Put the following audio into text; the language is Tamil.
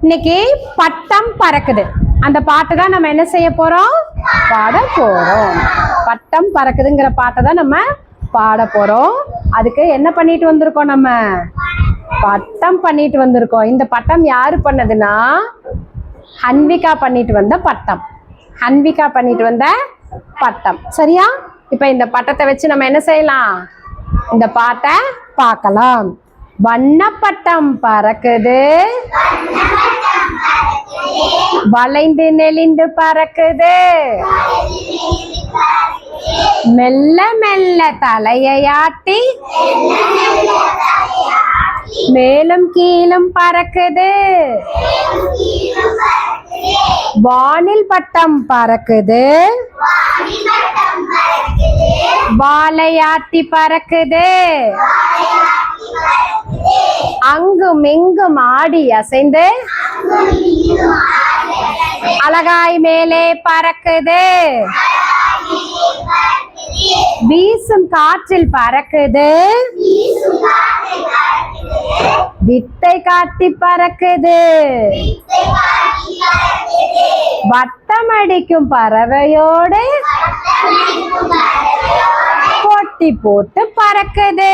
இன்னைக்கு பட்டம் பறக்குது அந்த பாட்டு தான் நம்ம என்ன செய்ய போறோம், பாட போறோம். பட்டம் பறக்குதுங்கிற பாட்டை தான் நம்ம பாட போறோம். அதுக்கு என்ன பண்ணிட்டு வந்திருக்கோம், நம்ம பட்டம் பண்ணிட்டு வந்திருக்கோம். இந்த பட்டம் யாரு பண்ணதுன்னா ஹன்விகா பண்ணிட்டு வந்த பட்டம். ஹன்விகா பண்ணிட்டு வந்த பட்டம். சரியா? இப்ப இந்த பட்டத்தை வச்சு நம்ம என்ன செய்யலாம், இந்த பாட்டை பார்க்கலாம். வண்ணப்பட்டம் பறக்குது, வளைந்து நெளிந்து பறக்குது, மெல்ல மெல்ல தலையாட்டி மேலும் கீழும் பறக்குது. வானில் பட்டம் பறக்குது, வாழையாட்டி பறக்குது, அங்கும் இங்கும் ஆடி அசைந்து அழகாய் மேலே பறக்குது. வீசும் காற்றில் பறக்குது, வித்தை காட்டி பறக்குது. வட்டமடிக்கும் பறவையோடு போட்டி போட்டு பறக்குது.